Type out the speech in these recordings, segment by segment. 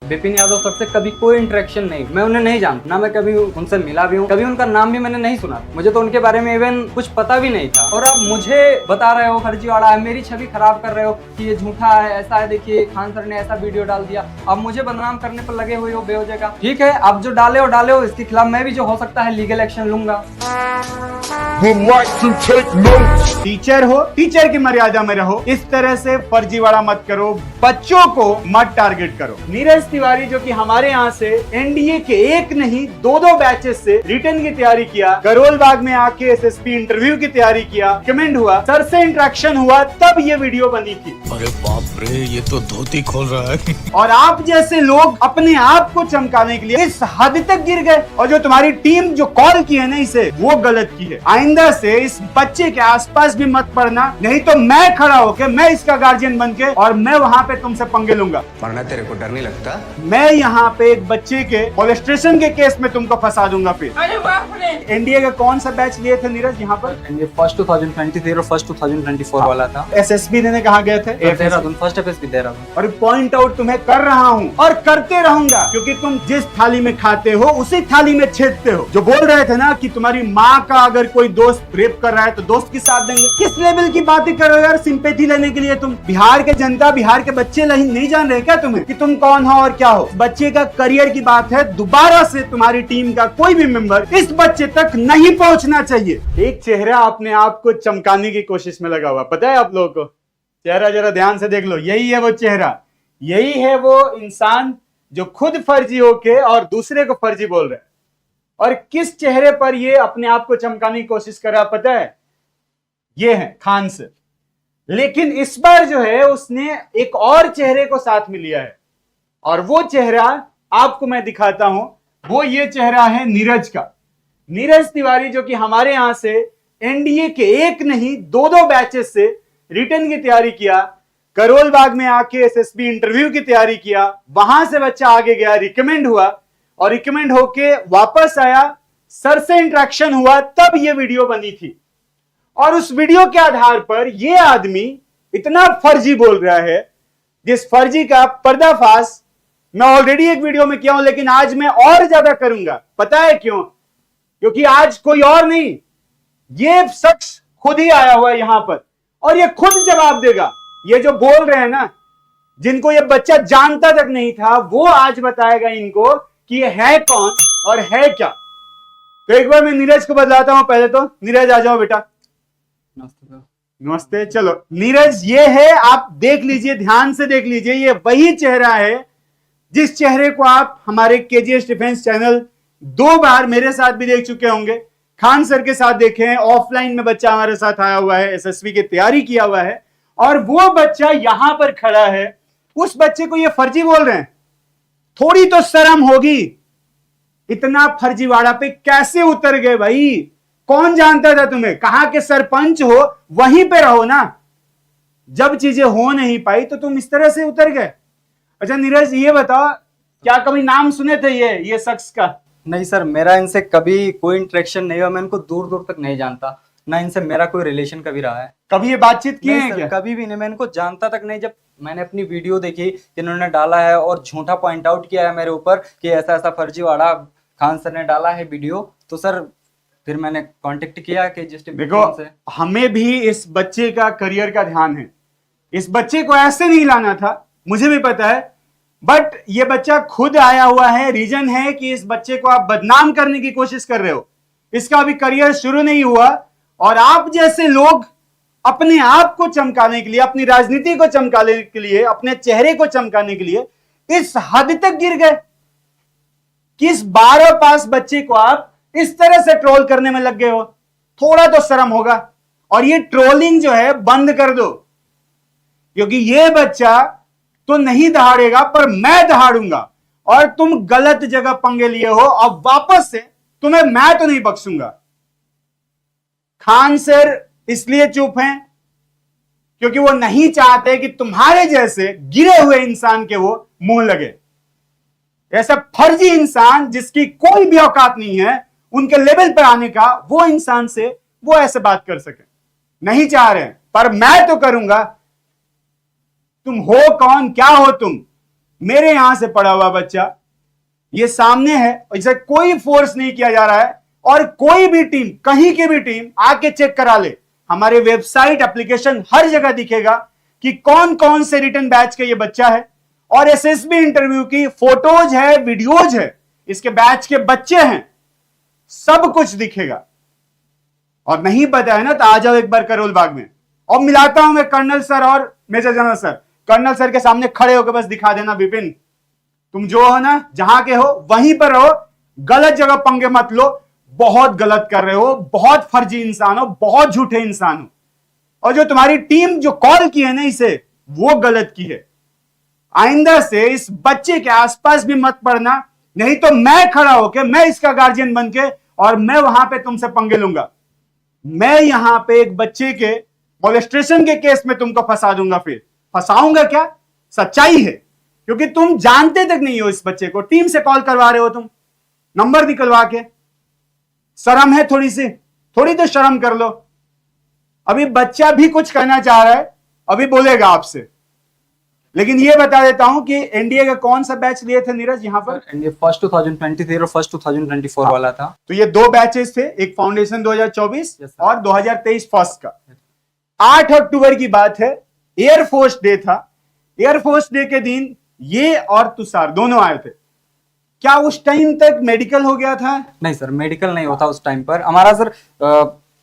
Vipin Yadav sir से कभी कोई इंटरेक्शन नहीं, मैं उन्हें नहीं जानता, ना मैं कभी उनसे मिला भी हूँ, कभी उनका नाम भी मैंने नहीं सुना, मुझे तो उनके बारे में इवन कुछ पता भी नहीं था। और आप मुझे बता रहे हो फर्जीवाड़ा है, मेरी छवि खराब कर रहे हो कि ये झूठा है, ऐसा है, देखिए खान सर ने ऐसा वीडियो डाल दिया, अब मुझे बदनाम करने पर लगे हुए हो बेवजह का। ठीक है, आप जो डाले हो, इसके खिलाफ मैं भी जो हो सकता है लीगल एक्शन लूंगा। टीचर हो, टीचर की मर्यादा में रहो, इस तरह से फर्जीवाड़ा मत करो, बच्चों को मत टारगेट करो। नीरज तिवारी जो कि हमारे यहाँ से एनडीए के एक नहीं दो बैचेस से रिटर्न की तैयारी किया, करोल बाग में आके एसएसपी इंटरव्यू की तैयारी किया, कमेंट हुआ, सर से इंटरेक्शन हुआ, तब ये वीडियो बनी थी। अरे बाप रे, ये तो धोती खोल रहा है। और आप जैसे लोग अपने आप को चमकाने के लिए इस हद तक गिर गए, और जो तुम्हारी टीम जो कॉल की है ना इसे, वो गलत की है। आइंदा से इस बच्चे के आसपास भी मत पड़ना, नहीं तो मैं खड़ा होकर, मैं इसका गार्जियन बनके और मैं वहाँ पे तुमसे पंगे लूंगा। वरना तेरे को डर नहीं लगता? मैं यहाँ पे एक बच्चे के मोलेस्टेशन के केस में तुमको फंसा दूंगा। फिर अरे बाप रे। एनडीए का कौन सा बैच लिए थे नीरज यहाँ पर? फर्स्ट 2023 और फर्स्ट 2024 वाला था। एसएसबी देने कहाँ गए थे? Dehradun, first FSB Dehradun. और पॉइंट आउट तुम्हें कर रहा हूँ और करते रहूंगा, क्योंकि तुम जिस थाली में खाते हो उसी थाली में छेदते हो। जो बोल रहे थे ना कि तुम्हारी माँ का अगर कोई दोस्त रेप कर रहा है तो दोस्त की साथ देंगे, किस लेवल की बातें कर रहे हो यार? सिंपैथी लेने के लिए तुम बिहार के जनता, बिहार के बच्चे नहीं जान रहे क्या तुम्हें कि तुम कौन हो और क्या हो? बच्चे का करियर की बात है, दोबारा से तुम्हारी टीम का कोई भी मेंबर इस बच्चे तक नहीं पहुंचना चाहिए। एक चेहरा अपने आप को चमकाने की कोशिश में लगा हुआ, पता है आप लोगों को? चेहरा जरा ध्यान से देख लो, यही है वो चेहरा, यही है वो इंसान जो खुद फर्जी होके और दूसरे को फर्जी बोल रहा है। और किस चेहरे पर ये अपने आप को चमकाने की कोशिश कर रहा पता है? ये है खान सर। लेकिन इस बार जो है उसने एक और चेहरे को साथ में लिया है, और वो चेहरा आपको मैं दिखाता हूं। वो ये चेहरा है नीरज का। नीरज तिवारी जो कि हमारे यहां से एनडीए के एक नहीं दो बैचेस से रिटर्न की तैयारी किया, करोल बाग में आके एसएसबी इंटरव्यू की तैयारी किया, वहां से बच्चा आगे गया, रिकमेंड हुआ, और रिकमेंड होके वापस आया, सर से इंटरेक्शन हुआ, तब ये वीडियो बनी थी। और उस वीडियो के आधार पर ये आदमी इतना फर्जी बोल रहा है, जिस फर्जी का पर्दाफाश मैं ऑलरेडी एक वीडियो में किया हूं, लेकिन आज मैं और ज्यादा करूंगा। पता है क्यों? क्योंकि आज कोई और नहीं, ये शख्स खुद ही आया हुआ है यहां पर, और ये खुद जवाब देगा। ये जो बोल रहे हैं ना, जिनको ये बच्चा जानता तक नहीं था, वो आज बताएगा इनको कि ये है कौन और है क्या। तो एक बार मैं नीरज को बतलाता हूं। पहले तो नीरज आ जाओ बेटा। नमस्ते। चलो नीरज, ये है, आप देख लीजिए, ध्यान से देख लीजिए, ये वही चेहरा है जिस चेहरे को आप हमारे केजीएस डिफेंस चैनल 2 बार मेरे साथ भी देख चुके होंगे, खान सर के साथ देखे हैं, ऑफलाइन में बच्चा हमारे साथ आया हुआ है, एसएसबी की तैयारी किया हुआ है, और वो बच्चा यहां पर खड़ा है। उस बच्चे को ये फर्जी बोल रहे हैं, थोड़ी तो शर्म होगी। इतना फर्जीवाड़ा पे कैसे उतर गए भाई? कौन जानता था तुम्हें? कहां के सरपंच हो, वहीं पे रहो ना। जब चीजें हो नहीं पाई तो तुम इस तरह से उतर गए। अच्छा नीरज, ये बताओ, क्या कभी नाम सुने थे ये शख्स का? नहीं सर, मेरा इनसे कभी कोई इंटरेक्शन नहीं हुआ, मैं इनको दूर दूर तक नहीं जानता, ना इनसे मेरा कोई रिलेशन कभी रहा है। कभी ये बातचीत की है क्या? कभी भी नहीं, मैं इनको जानता तक नहीं। जब मैंने अपनी वीडियो देखी इन्होंने डाला है और झूठा पॉइंट आउट किया है मेरे ऊपर कि ऐसा ऐसा फर्जीवाड़ा खान सर ने डाला है वीडियो, तो सर फिर मैंने कांटेक्ट किया कि देखो, हमें भी इस बच्चे का करियर का ध्यान है। इस बच्चे को ऐसे नहीं लाना था, मुझे भी पता है, बट ये बच्चा खुद आया हुआ है। रीजन है कि इस बच्चे को आप बदनाम करने की कोशिश कर रहे हो। इसका अभी करियर शुरू नहीं हुआ, और आप जैसे लोग अपने आप को चमकाने के लिए, अपनी राजनीति को चमकाने के लिए, अपने चेहरे को चमकाने के लिए इस हद तक गिर गए कि इस 12 पास बच्चे को आप इस तरह से ट्रोल करने में लग गए हो। थोड़ा तो शर्म होगा। और ये ट्रोलिंग जो है बंद कर दो, क्योंकि ये बच्चा तो नहीं दहाड़ेगा, पर मैं दहाड़ूंगा। और तुम गलत जगह पंगे लिए हो, अब वापस से तुम्हें मैं तो नहीं बख्शूंगा। खान सर इसलिए चुप हैं क्योंकि वो नहीं चाहते कि तुम्हारे जैसे गिरे हुए इंसान के वो मुंह लगे। ऐसा फर्जी इंसान जिसकी कोई भी औकात नहीं है उनके लेवल पर आने का, वो इंसान से वो ऐसे बात कर सके, नहीं चाह रहे हैं, पर मैं तो करूंगा। तुम हो कौन, क्या हो तुम? मेरे यहां से पढ़ा हुआ बच्चा, ये सामने है, इसे कोई फोर्स नहीं किया जा रहा है, और कोई भी टीम, कहीं की भी टीम आके चेक करा ले, हमारे वेबसाइट, एप्लीकेशन, हर जगह दिखेगा कि कौन कौन से रिटर्न बैच का ये बच्चा है, और एसएसबी इंटरव्यू की फोटोज है, वीडियोज है, इसके बैच के बच्चे हैं, सब कुछ दिखेगा। और नहीं पता है ना, तो आ जाओ एक बार करोल बाग में, और मिलाता हूं मैं कर्नल सर और major general sir. Colonel sir के सामने खड़े होकर बस दिखा देना, विपिन तुम जो हो ना, जहां के हो वहीं पर रहो, गलत जगह पंगे मत लो, बहुत गलत कर रहे हो, बहुत फर्जी इंसान हो, बहुत झूठे इंसान हो, और जो तुम्हारी टीम जो कॉल की है ना इसे, वो गलत की है। आइंदा से इस बच्चे के आसपास भी मत पड़ना, नहीं तो मैं खड़ा होकर, मैं इसका गार्जियन बन के, और मैं वहां पे तुमसे पंगे लूंगा। मैं यहां पे एक बच्चे के मोलेस्टेशन के केस में तुमको फंसा दूंगा। फिर फंसाऊंगा क्या, सच्चाई है, क्योंकि तुम जानते तक नहीं हो इस बच्चे को, टीम से कॉल करवा रहे हो तुम, नंबर निकलवा के। शर्म है थोड़ी सी, थोड़ी तो शर्म कर लो। अभी बच्चा भी कुछ कहना चाह रहा है, अभी बोलेगा आपसे, लेकिन ये बता देता हूं कि एनडीए का कौन सा बैच लिए थे नीरज यहां पर? एनडीए फर्स्ट 2023 और फर्स्ट 2024 वाला था। तो ये दो बैचेस थे, एक फाउंडेशन 2024 Yes, और 2023 फर्स्ट का। 8 अक्टूबर की बात है, एयरफोर्स डे था। एयरफोर्स डे के दिन ये और तुषार दोनों आए थे। क्या उस टाइम तक मेडिकल हो गया था? नहीं सर, मेडिकल नहीं होता उस टाइम पर हमारा सर।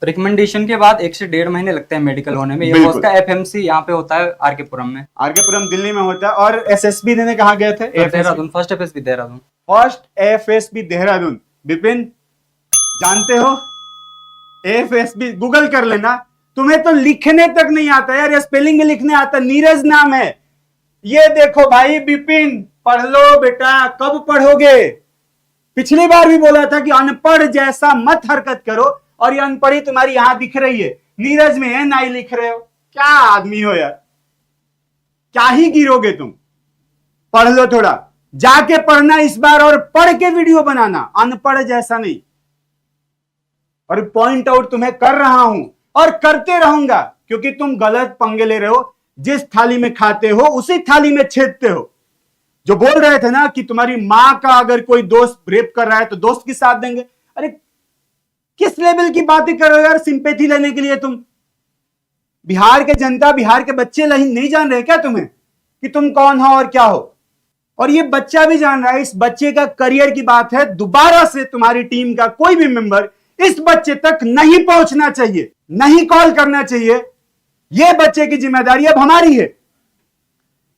रिकमेंडेशन के बाद 1 से 1.5 महीने लगते हैं मेडिकल होने में। ये बिल्कुल। उसका एफएमसी यहाँ पे होता है आरकेपुरम में। आरकेपुरम दिल्ली में होता है। और एसएसबी देने कहाँ गए थे? Dehradun, first FSB Dehradun. First FSB Dehradun. Vipin जानते हो एफएसबी, गूगल कर लेना, तुम्हें तो लिखने तक नहीं आता यार, स्पेलिंग में लिखने आता। नीरज नाम है। ये देखो भाई विपिन, पढ़ लो बेटा, कब पढ़ोगे? पिछली बार भी बोला था कि अनपढ़ जैसा मत हरकत करो, और ये अनपढ़ी तुम्हारी यहां दिख रही है, नीरज में है, नाई लिख रहे हो। क्या आदमी हो यार, क्या ही गिरोगे तुम? पढ़ लो थोड़ा, जाके पढ़ना इस बार, और पढ़ के वीडियो बनाना, अनपढ़ जैसा नहीं। और पॉइंट आउट तुम्हें कर रहा हूं और करते रहूंगा, क्योंकि तुम गलत पंगे ले रहे हो। जिस थाली में खाते हो उसी थाली में छेदते हो। जो बोल रहे थे ना कि तुम्हारी मां का अगर कोई दोस्त रेप कर रहा है तो दोस्त की साथ देंगे, अरे किस लेवल की बातें कर रहे हो यार, सिंपैथी लेने के लिए तुम? बिहार के जनता, बिहार के बच्चे नहीं जान रहे क्या तुम्हें कि तुम कौन हो और क्या हो? और ये बच्चा भी जान रहा है, इस बच्चे का करियर की बात है। दोबारा से तुम्हारी टीम का कोई भी मेंबर इस बच्चे तक नहीं पहुंचना चाहिए, नहीं कॉल करना चाहिए। यह बच्चे की जिम्मेदारी अब हमारी है।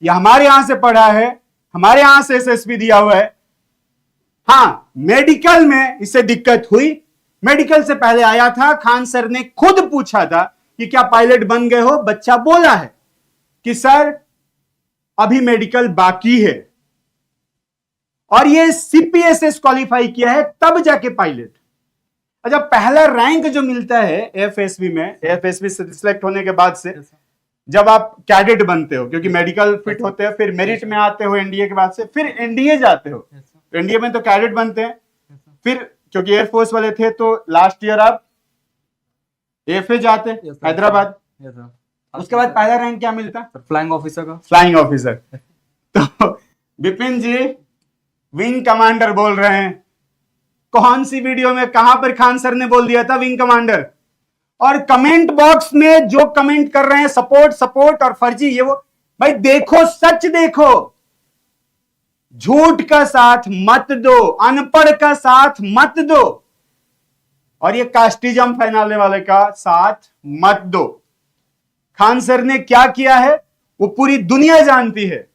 यह हमारे यहां से पढ़ा है, हमारे यहां से एसएसबी दिया हुआ है। हां, मेडिकल में इससे दिक्कत हुई। मेडिकल से पहले आया था, खान सर ने खुद पूछा था कि क्या पायलट बन गए हो? बच्चा बोला है कि सर अभी मेडिकल बाकी है, और ये सीपीएसएस क्वालिफाई किया है तब जाके पायलट। अच्छा, पहला रैंक जो मिलता है एफएसबी में, एफएसबी से सिलेक्ट होने के बाद से जब आप कैडेट बनते हो, क्योंकि मेडिकल फिट होते हैं, फिर मेरिट में आते हो एनडीए के बाद से, फिर एनडीए जाते हो। एनडीए में तो कैडेट बनते हैं, फिर क्योंकि एयरफोर्स वाले थे तो लास्ट ईयर आप एफए जाते हैदराबाद। उसके बाद पहला रैंक क्या मिलता? फ्लाइंग ऑफिसर का। Flying officer. तो विपिन जी विंग कमांडर बोल रहे हैं। कौन सी वीडियो में, कहां पर खान सर ने बोल दिया था विंग कमांडर? और कमेंट बॉक्स में जो कमेंट कर रहे हैं सपोर्ट सपोर्ट और फर्जी ये वो, भाई देखो, सच देखो, झूठ का साथ मत दो, अनपढ़ का साथ मत दो, और ये कास्टिज्म फैलाने वाले का साथ मत दो। खान सर ने क्या किया है वो पूरी दुनिया जानती है,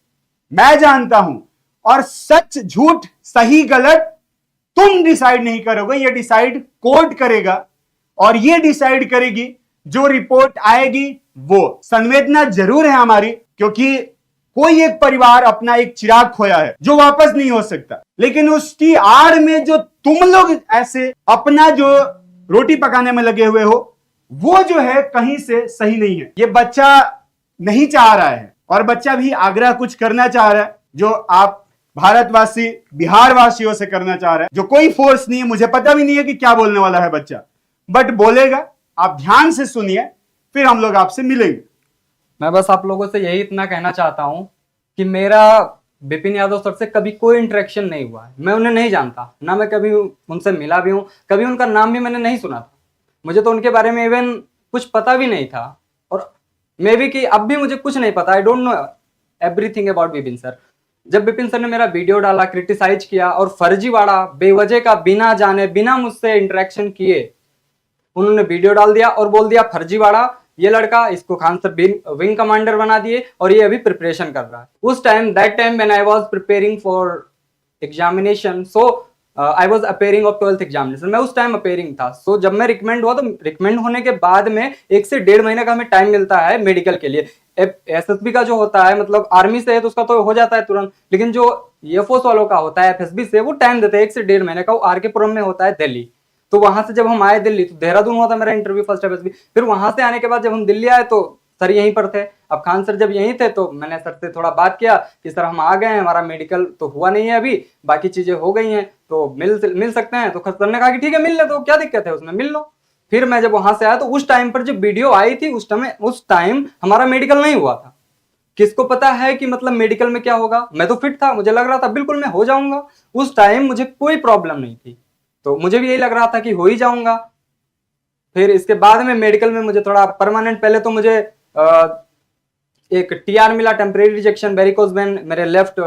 मैं जानता हूं। और सच झूठ, सही गलत तुम डिसाइड नहीं करोगे, ये डिसाइड कोर्ट करेगा, और ये डिसाइड करेगी जो रिपोर्ट आएगी वो। संवेदना जरूर है हमारी, क्योंकि कोई एक परिवार अपना एक चिराग खोया है जो वापस नहीं हो सकता, लेकिन उसकी आड़ में जो तुम लोग ऐसे अपना जो रोटी पकाने में लगे हुए हो, वो जो है कहीं से सही नहीं है। ये बच्चा नहीं चाह रहा है, और बच्चा भी आग्रह कुछ करना चाह रहा है, जो आप भारतवासी, बिहार वासियों से करना चाह रहा है, जो कोई फोर्स नहीं है। मुझे पता भी नहीं है कि क्या बोलने वाला है बच्चा, बट बोलेगा। आप ध्यान से सुनिए, फिर हम लोग आपसे मिलेंगे। मैं बस आप लोगों से यही इतना कहना चाहता हूं कि मेरा बिपिन यादव सर से कभी कोई इंटरेक्शन नहीं हुआ है। मैं उन्हें नहीं जानता, ना मैं कभी उनसे मिला भी हूँ, कभी उनका नाम भी मैंने नहीं सुना था। मुझे तो उनके बारे में इवन कुछ पता भी नहीं था, और मे बी कि अब भी मुझे कुछ नहीं पता। I don't know everything about Bipin sir. जब बिपिन सर ने मेरा वीडियो डाला, क्रिटिसाइज किया और फर्जीवाड़ा बेवजह का बिना जाने बिना मुझसे इंटरेक्शन किए उन्होंने वीडियो डाल दिया और बोल दिया फर्जीवाड़ा, ये लड़का, इसको खान सर विंग कमांडर बना दिए और ये अभी प्रिपरेशन कर रहा है। उस time that time when I was preparing for examination, so I was appearing of 12th examination, मैं उस टाइम अपेयरिंग था। सो जब मैं रिकमेंड हुआ तो रिकमेंड होने के बाद में 1 से 1.5 महीने का हमें टाइम मिलता है मेडिकल के लिए। एसएसबी का जो होता है, मतलब आर्मी से है तो उसका तो हो जाता है तुरंत, लेकिन जो एयरफोर्स वालों का होता है एफएसबी से, वो टाइम देते हैं 1 से 1.5 महीने का। वो आर के पुरम में होता है दिल्ली। तो वहां से जब हम आए दिल्ली, तो देहरादून हुआ था मेरा इंटरव्यू फर्स्ट एफएसबी। फिर वहां से आने के बाद जब हम दिल्ली आए तो सर यहीं पर थे। अब खान सर जब यहीं थे तो मैंने सर से थोड़ा बात किया कि सर हम आ गए हैं, हमारा मेडिकल तो हुआ नहीं है अभी, बाकी चीजें हो गई हैं, तो मिल सकते हैं। तो सर ने कहा कि ठीक है मिल ले, तो क्या दिक्कत है उसमें, मिल लो। फिर मैं जब वहां से आया तो उस टाइम पर जब वीडियो आई थी उस टाइम हमारा मेडिकल नहीं हुआ था। किसको पता है कि मतलब मेडिकल में क्या होगा। मैं तो फिट था, मुझे लग रहा था बिल्कुल मैं हो जाऊंगा। उस टाइम मुझे कोई प्रॉब्लम नहीं थी, तो मुझे भी यही लग रहा था कि हो ही जाऊंगा। फिर इसके बाद में मेडिकल में मुझे थोड़ा परमानेंट, पहले तो मुझे एक टीआर मिला, टेम्परेरी रिजेक्शन वेरिकोज वेन, मेरे लेफ्ट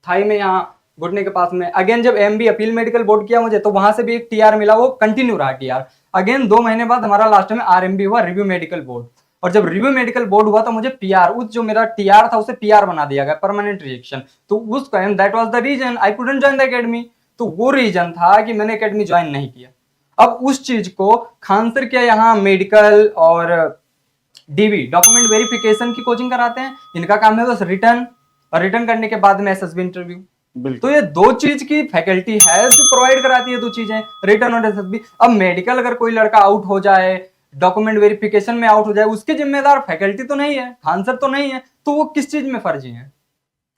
थाई में, यहाँ घुटने के पास में। अगेन जब एमबी अपील मेडिकल बोर्ड किया मुझे, तो वहां से भी एक टीआर मिला, वो कंटिन्यू रहा टीआर। अगेन 2 महीने बाद हमारा लास्ट में आरएमबी हुआ, रिव्यू मेडिकल बोर्ड। और जब रिव्यू मेडिकल बोर्ड हुआ तो मुझे पीआर, उस जो मेरा टीआर था उसे पीआर बना दिया गया, परमानेंट रिजेक्शन। तो उस time that was the reason I couldn't join the academy. तो वो रीजन था कि मैंने एकेडमी ज्वाइन नहीं किया। अब उस चीज को खान सर क्या यहाँ मेडिकल और डीबी डॉक्यूमेंट वेरिफिकेशन की कोचिंग कराते हैं, इनका काम है बस रिटर्न, और रिटर्न करने के बाद में एसएसबी इंटरव्यू। तो ये 2 चीज की फैकल्टी है जो प्रोवाइड कराती है, 2 चीजें, रिटर्न और एसएसबी। अब मेडिकल अगर कोई लड़का आउट हो जाए, डॉक्यूमेंट वेरिफिकेशन में आउट हो जाए, उसके जिम्मेदार फैकल्टी तो नहीं है, खान सर तो नहीं है, तो वो किस चीज में फर्जी है,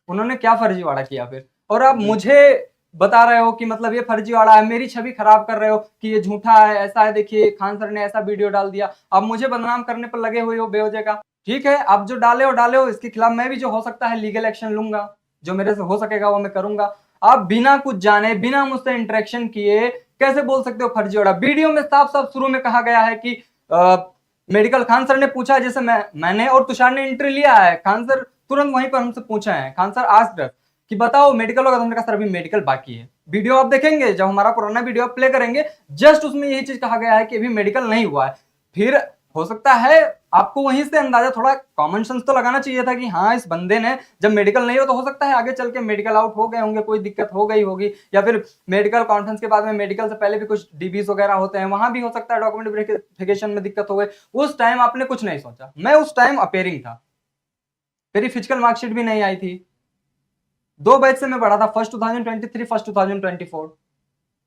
उन्होंने क्या फर्जीवाड़ा किया फिर। और आप मुझे बता रहे हो कि मतलब ये फर्जीवाड़ा है, मेरी छवि खराब कर रहे हो कि ये झूठा है, ऐसा है, देखिए खान सर ने ऐसा वीडियो डाल दिया। अब मुझे बदनाम करने पर लगे हुए हो बेवजह का। ठीक है, आप जो डाले हो, इसके खिलाफ मैं भी जो हो सकता है लीगल एक्शन लूंगा, जो मेरे से हो सकेगा वो मैं करूंगा। आप बिना कुछ जाने, बिना मुझसे इंटरेक्शन किए कैसे बोल सकते हो फर्जीवाड़ा। वीडियो में साफ साफ शुरू में कहा गया है कि मेडिकल, खान सर ने पूछा, जैसे मैंने और तुषार ने एंट्री लिया है, खान सर तुरंत वहीं पर हमसे पूछा है, खान सर आस्क्ड कि बताओ मेडिकल होगा, तो हमने कहा सर अभी मेडिकल बाकी है। वीडियो आप देखेंगे, जब हमारा पुराना वीडियो आप प्ले करेंगे, जस्ट उसमें यही चीज कहा गया है कि अभी मेडिकल नहीं हुआ है। फिर हो सकता है आपको वहीं से अंदाजा, थोड़ा कॉमन सेंस तो लगाना चाहिए था कि हाँ इस बंदे ने जब मेडिकल नहीं हो तो हो सकता है आगे चल के मेडिकल आउट हो गए होंगे, कोई दिक्कत हो गई होगी, या फिर मेडिकल कॉन्फ्रेंस के बाद में मेडिकल से पहले भी कुछ डीबीज वगैरह होते हैं, वहां भी हो सकता है डॉक्यूमेंट वेरिफिकेशन में दिक्कत हो गई। उस टाइम आपने कुछ नहीं सोचा, मैं उस टाइम अपेयरिंग था, मेरी फिजिकल मार्कशीट भी नहीं आई थी। 2 बैच से मैं पढ़ा था, फर्स्ट 2023, फर्स्ट 2024।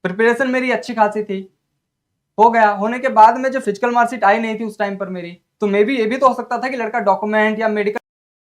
प्रिपरेशन मेरी अच्छी खासी थी, हो गया। होने के बाद में जो फिजिकल मार्कशीट आई नहीं थी उस टाइम पर मेरी, तो मे बी ये भी तो हो सकता था कि लड़का डॉक्यूमेंट या मेडिकल